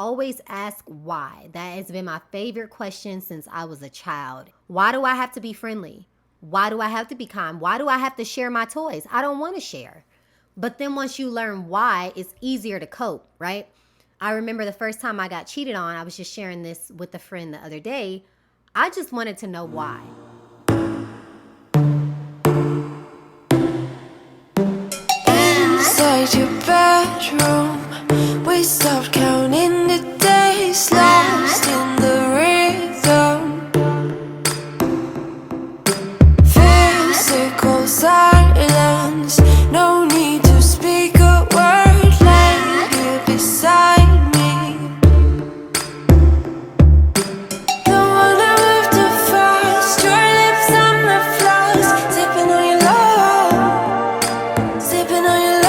always ask why. That has been my favorite question since I was a child. Why do I have to be friendly? Why do I have to be kind? Why do I have to share my toys? I don't want to share. But then once you learn why, it's easier to cope, right? I remember the first time I got cheated on, I was just sharing this with a friend the other day. I just wanted to know why. Inside your bedroom, we stopped counting the days, lost in the rhythm. Physical silence, no need to speak a word, laying here beside me. Don't wanna move too fast, your lips on my flask, sipping on your love, sipping on your love.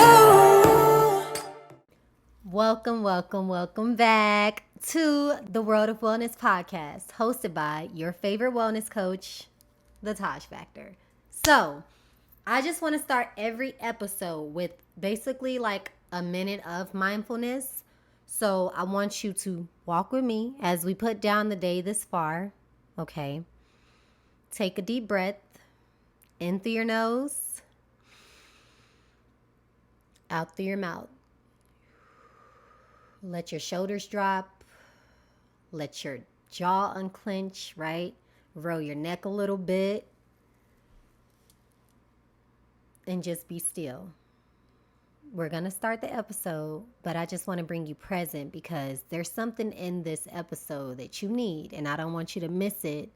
Welcome back to the World of Wellness podcast, hosted by your favorite wellness coach, the Taj Factor. So, I just want to start every episode with basically like a minute of mindfulness. So, I want you to walk with me as we put down the day this far. Okay. Take a deep breath in through your nose, out through your mouth. Let your shoulders drop. Let your jaw unclench, right? Roll your neck a little bit. And just be still. We're going to start the episode, but I just want to bring you present because there's something in this episode that you need, and I don't want you to miss it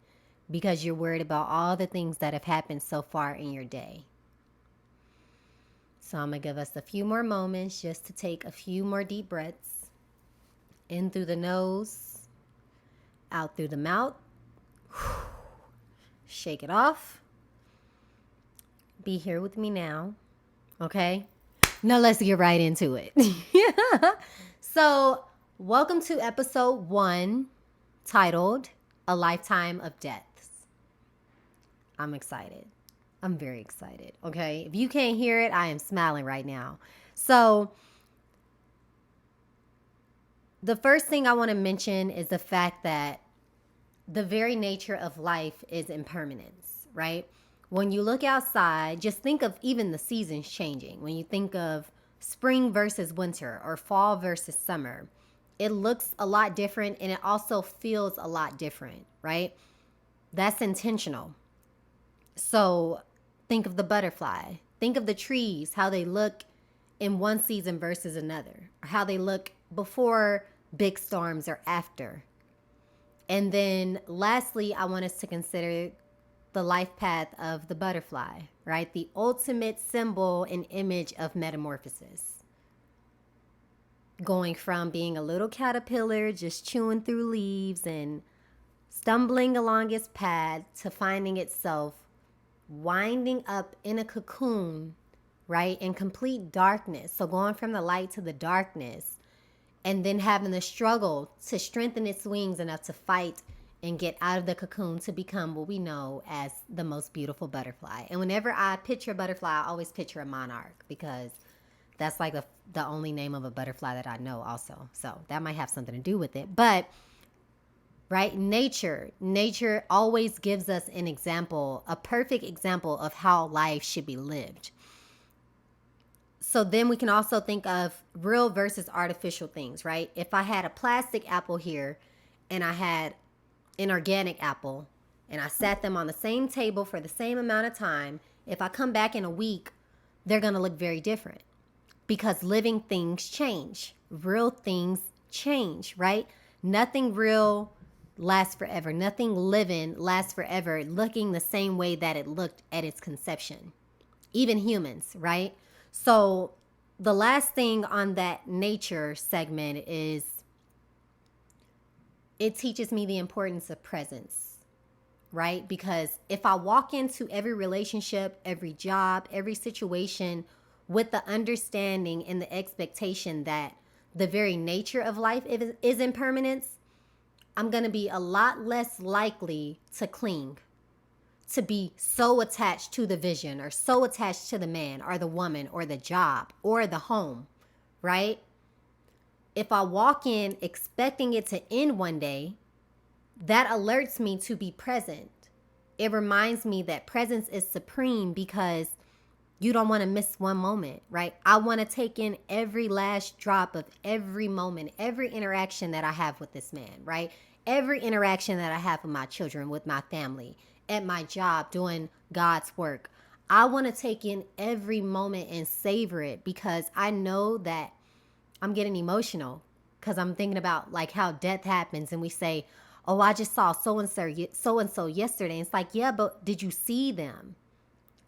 because you're worried about all the things that have happened so far in your day. So I'm going to give us a few more moments just to take a few more deep breaths. In through the nose, out through the mouth. Shake it off. Be here with me now. Okay? Now let's get right into it. So, welcome to episode 1, titled A Lifetime of Deaths. I'm excited. I'm very excited. Okay? If you can't hear it, I am smiling right now. So, the first thing I want to mention is the fact that the very nature of life is impermanence, right? When you look outside, just think of even the seasons changing. When you think of spring versus winter or fall versus summer, it looks a lot different and it also feels a lot different, right? That's intentional. So think of the butterfly. Think of the trees, how they look in one season versus another, or how they look before big storms or after. And then lastly, I want us to consider the life path of the butterfly, right? The ultimate symbol and image of metamorphosis. Going from being a little caterpillar, just chewing through leaves and stumbling along its path to finding itself winding up in a cocoon, right? In complete darkness. So going from the light to the darkness, and then having the struggle to strengthen its wings enough to fight and get out of the cocoon to become what we know as the most beautiful butterfly. And whenever I picture a butterfly, I always picture a monarch because that's like the only name of a butterfly that I know also. So that might have something to do with it. But, right, nature always gives us an example, a perfect example of how life should be lived. So then we can also think of real versus artificial things, right? If I had a plastic apple here and I had an organic apple and I sat them on the same table for the same amount of time, if I come back in a week, they're going to look very different because living things change. Real things change, right? Nothing real lasts forever. Nothing living lasts forever looking the same way that it looked at its conception. Even humans, right? So the last thing on that nature segment is it teaches me the importance of presence, right? Because if I walk into every relationship, every job, every situation with the understanding and the expectation that the very nature of life is impermanence, I'm going to be a lot less likely to cling, to be so attached to the vision or so attached to the man or the woman or the job or the home, right? If I walk in expecting it to end one day, that alerts me to be present. It reminds me that presence is supreme because you don't want to miss one moment, right? I want to take in every last drop of every moment, every interaction that I have with this man, right? Every interaction that I have with my children, with my family, at my job, doing God's work. I want to take in every moment and savor it because I know that I'm getting emotional because I'm thinking about like how death happens and we say, oh, I just saw so and so yesterday. And it's like, yeah, but did you see them?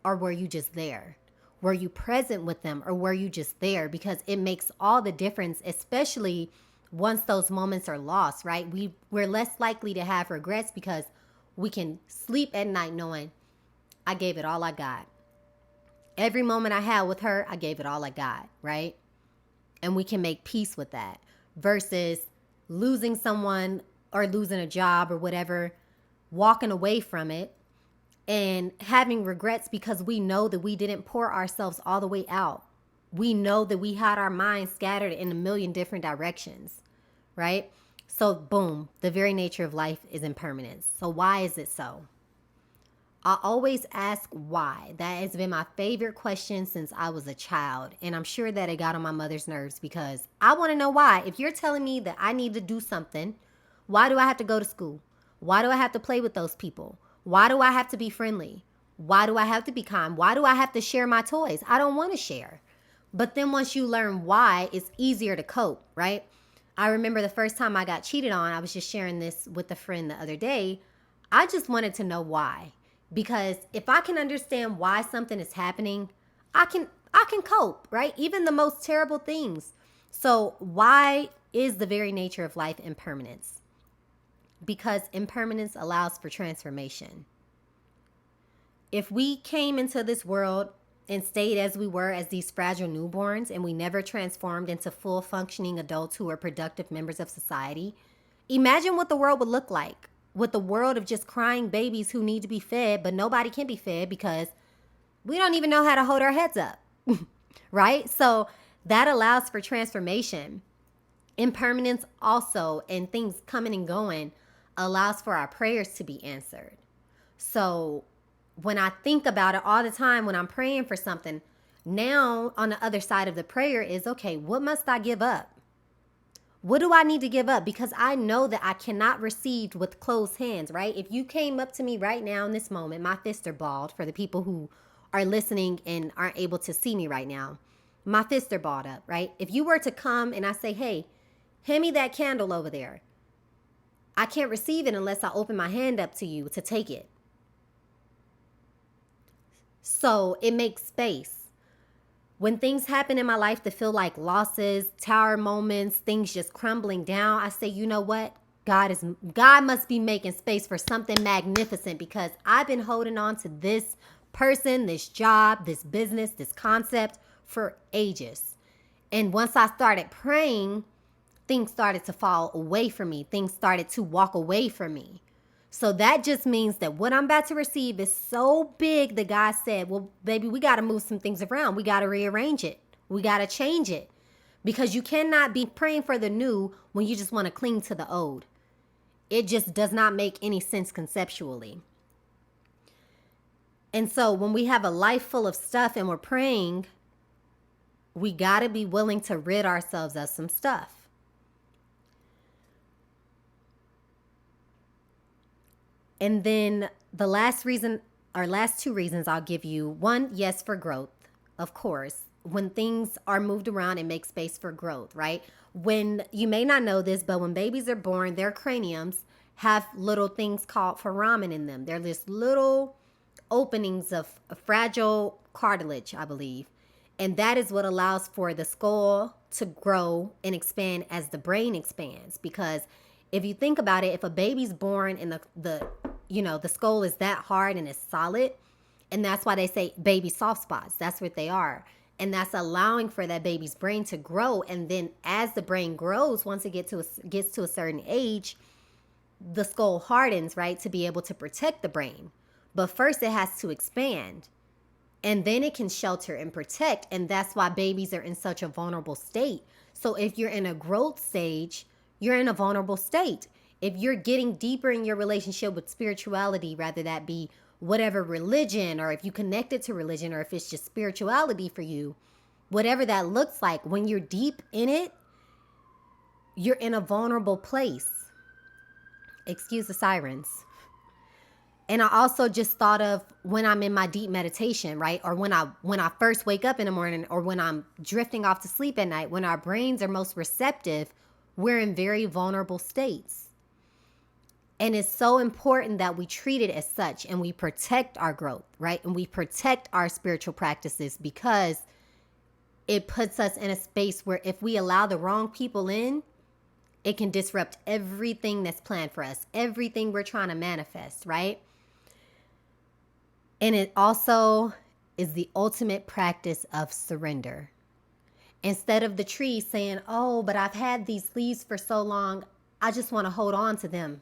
Or were you just there? Were you present with them or were you just there? Because it makes all the difference, especially once those moments are lost, right? We're less likely to have regrets because we can sleep at night knowing I gave it all I got. Every moment I had with her, I gave it all I got, right? And we can make peace with that versus losing someone or losing a job or whatever, walking away from it and having regrets because we know that we didn't pour ourselves all the way out. We know that we had our minds scattered in a million different directions, right? So, boom, the very nature of life is impermanence. So, why is it so? I always ask why. That has been my favorite question since I was a child. And I'm sure that it got on my mother's nerves because I want to know why. If you're telling me that I need to do something, why do I have to go to school? Why do I have to play with those people? Why do I have to be friendly? Why do I have to be kind? Why do I have to share my toys? I don't want to share. But then once you learn why, it's easier to cope, right? I remember the first time I got cheated on, I was just sharing this with a friend the other day. I just wanted to know why. Because if I can understand why something is happening, I can cope, right? Even the most terrible things. So why is the very nature of life impermanence? Because impermanence allows for transformation. If we came into this world and stayed as we were as these fragile newborns and we never transformed into full functioning adults who are productive members of society, imagine what the world would look like. With the world of just crying babies who need to be fed, but nobody can be fed because we don't even know how to hold our heads up, right? So that allows for transformation. Impermanence also, and things coming and going, allows for our prayers to be answered. So when I think about it all the time, when I'm praying for something, now on the other side of the prayer is, okay, what must I give up? What do I need to give up? Because I know that I cannot receive with closed hands, right? If you came up to me right now in this moment, my fists are balled for the people who are listening and aren't able to see me right now. My fists are balled up, right? If you were to come and I say, hey, hand me that candle over there, I can't receive it unless I open my hand up to you to take it. So it makes space. When things happen in my life that feel like losses, tower moments, things just crumbling down, I say, you know what? God must be making space for something magnificent because I've been holding on to this person, this job, this business, this concept for ages. And once I started praying, things started to fall away from me. Things started to walk away from me. So that just means that what I'm about to receive is so big that God said, well, baby, we got to move some things around. We got to rearrange it. We got to change it. Because you cannot be praying for the new when you just want to cling to the old. It just does not make any sense conceptually. And so when we have a life full of stuff and we're praying, we got to be willing to rid ourselves of some stuff. And then the last two reasons I'll give you. One, yes, for growth, of course. When things are moved around, it makes space for growth, right? When you may not know this, but when babies are born, their craniums have little things called foramen in them. They're just little openings of fragile cartilage, I believe. And that is what allows for the skull to grow and expand as the brain expands. Because if you think about it, if a baby's born and the skull is that hard and it's solid, and that's why they say baby soft spots. That's what they are. And that's allowing for that baby's brain to grow. And then as the brain grows, once it gets to a certain age, the skull hardens, right, to be able to protect the brain. But first it has to expand. And then it can shelter and protect. And that's why babies are in such a vulnerable state. So if you're in a growth stage, you're in a vulnerable state. If you're getting deeper in your relationship with spirituality, rather that be whatever religion, or if you connect it to religion, or if it's just spirituality for you, whatever that looks like, when you're deep in it, you're in a vulnerable place. Excuse the sirens. And I also just thought of when I'm in my deep meditation, right? Or when I first wake up in the morning, or when I'm drifting off to sleep at night, when our brains are most receptive, we're in very vulnerable states. And it's so important that we treat it as such, and we protect our growth, right? And we protect our spiritual practices, because it puts us in a space where if we allow the wrong people in, it can disrupt everything that's planned for us, everything we're trying to manifest, right? And it also is the ultimate practice of surrender. Instead of the tree saying, oh, but I've had these leaves for so long, I just want to hold on to them.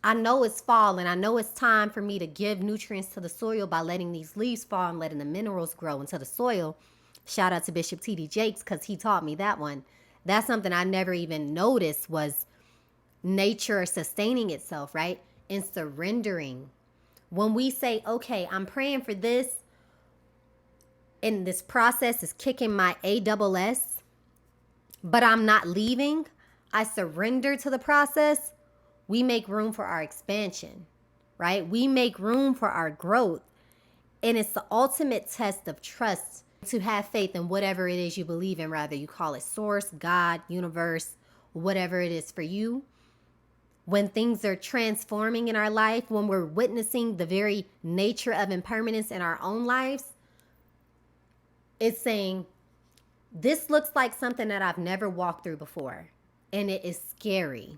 I know it's fall, and I know it's time for me to give nutrients to the soil by letting these leaves fall and letting the minerals grow into the soil. Shout out to Bishop T.D. Jakes, because he taught me that one. That's something I never even noticed, was nature sustaining itself, right? And surrendering. When we say, okay, I'm praying for this, and this process is kicking my ASS, but I'm not leaving, I surrender to the process, we make room for our expansion, right? We make room for our growth. And it's the ultimate test of trust, to have faith in whatever it is you believe in, rather you call it source, God, universe, whatever it is for you. When things are transforming in our life, when we're witnessing the very nature of impermanence in our own lives, it's saying, this looks like something that I've never walked through before, and it is scary.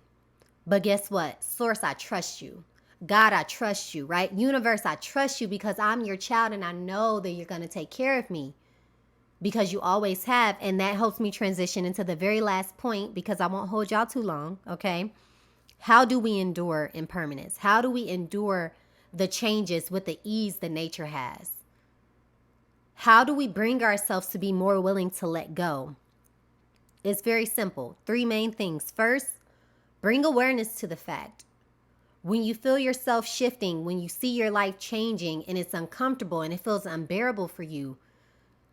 But guess what? Source, I trust you. God, I trust you, right? Universe, I trust you, because I'm your child, and I know that you're going to take care of me, because you always have. And that helps me transition into the very last point, because I won't hold y'all too long, okay? How do we endure impermanence? How do we endure the changes with the ease that nature has? How do we bring ourselves to be more willing to let go? It's very simple. 3 main things. First, bring awareness to the fact. When you feel yourself shifting, when you see your life changing and it's uncomfortable and it feels unbearable for you,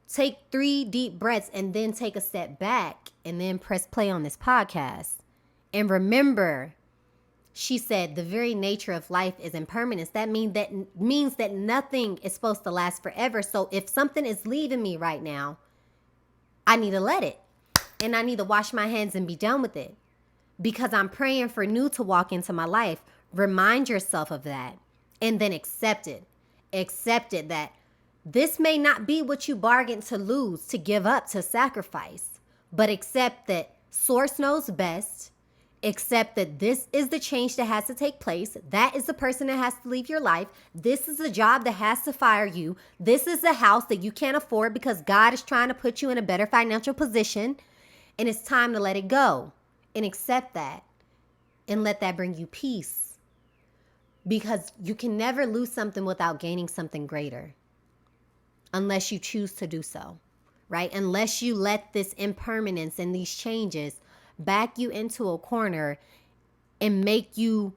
take 3 deep breaths and then take a step back and then press play on this podcast. And remember, she said the very nature of life is impermanence. That means that nothing is supposed to last forever. So if something is leaving me right now, I need to let it. And I need to wash my hands and be done with it, because I'm praying for new to walk into my life. Remind yourself of that, and then accept it. Accept it that this may not be what you bargained to lose, to give up, to sacrifice, but accept that source knows best. Accept that this is the change that has to take place. That is the person that has to leave your life. This is the job that has to fire you. This is the house that you can't afford because God is trying to put you in a better financial position. And it's time to let it go and accept that and let that bring you peace. Because you can never lose something without gaining something greater, unless you choose to do so, right? Unless you let this impermanence and these changes back you into a corner and make you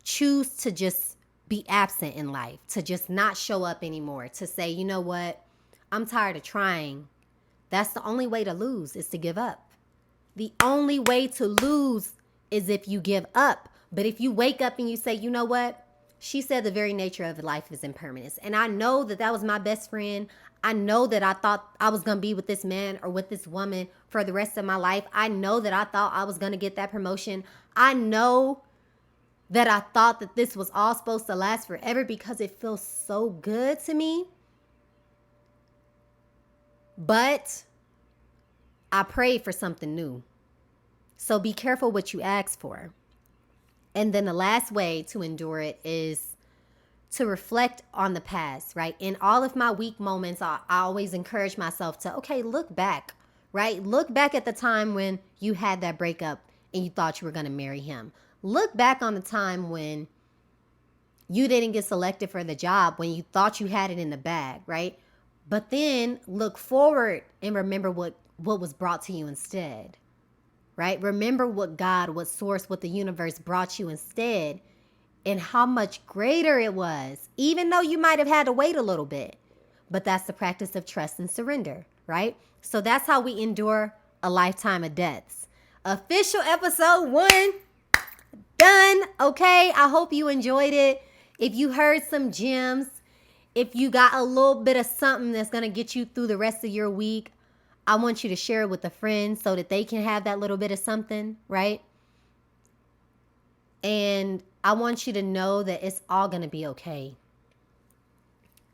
choose to just be absent in life, to just not show up anymore, to say, you know what, I'm tired of trying. That's the only way to lose, is to give up. The only way to lose is if you give up. But if you wake up and you say, you know what, she said the very nature of life is impermanence. And I know that that was my best friend. I know that I thought I was going to be with this man or with this woman for the rest of my life. I know that I thought I was going to get that promotion. I know that I thought that this was all supposed to last forever because it feels so good to me. But I prayed for something new. So be careful what you ask for. And then the last way to endure it is to reflect on the past, right? In all of my weak moments, I always encourage myself to, okay, look back, right? Look back at the time when you had that breakup and you thought you were going to marry him. Look back on the time when you didn't get selected for the job, when you thought you had it in the bag, right? But then look forward and remember what was brought to you instead. right? Remember what God, what source, what the universe brought you instead, and how much greater it was, even though you might have had to wait a little bit. But that's the practice of trust and surrender, right? So that's how we endure a lifetime of deaths. Official episode 1 done. Okay, I hope you enjoyed it. If you heard some gems, if you got a little bit of something that's going to get you through the rest of your week, I want you to share it with a friend so that they can have that little bit of something, right? And I want you to know that it's all going to be okay.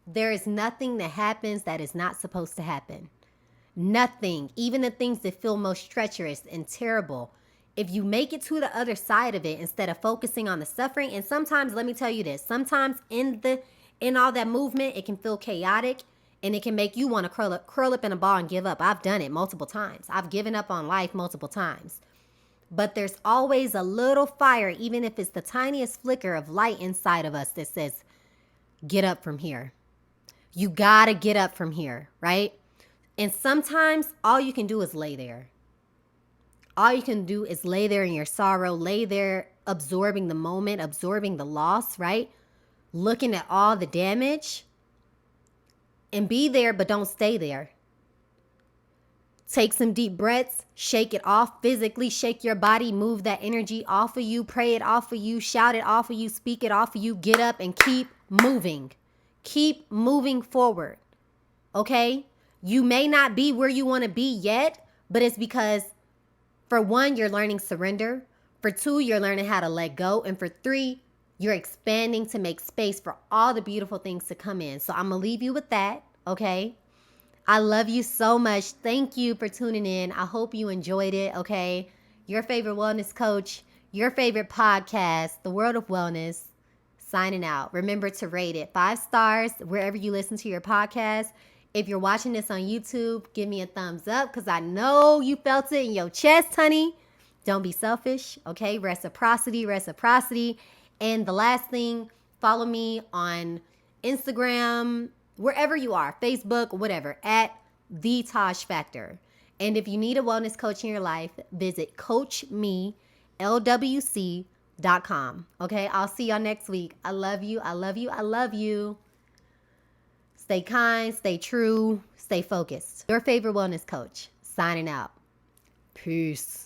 There is nothing that happens that is not supposed to happen. Nothing, even the things that feel most treacherous and terrible. If you make it to the other side of it instead of focusing on the suffering, and sometimes, let me tell you this, sometimes in all that movement, it can feel chaotic and it can make you want to curl up in a ball and give up. I've done it multiple times. I've given up on life multiple times. But there's always a little fire, even if it's the tiniest flicker of light inside of us that says, get up from here. You gotta get up from here, right? And sometimes all you can do is lay there. All you can do is lay there in your sorrow, lay there absorbing the moment, absorbing the loss, right? Looking at all the damage, and be there, but don't stay there. Take some deep breaths, shake it off physically, shake your body, move that energy off of you, pray it off of you, shout it off of you, speak it off of you, get up and keep moving. Keep moving forward, okay? You may not be where you want to be yet, but it's because, for one, you're learning surrender. For two, you're learning how to let go. And for three, you're expanding to make space for all the beautiful things to come in. So I'm going to leave you with that, okay? I love you so much. Thank you for tuning in. I hope you enjoyed it, okay? Your favorite wellness coach, your favorite podcast, The World of Wellness, signing out. Remember to rate it 5 stars wherever you listen to your podcast. If you're watching this on YouTube, give me a thumbs up because I know you felt it in your chest, honey. Don't be selfish, okay? Reciprocity, reciprocity. And the last thing, follow me on Instagram, wherever you are, Facebook, whatever, at The Taj Factor. And if you need a wellness coach in your life, visit coachmelwc.com. Okay, I'll see y'all next week. I love you. I love you. I love you. Stay kind, stay true, stay focused. Your favorite wellness coach, signing out. Peace.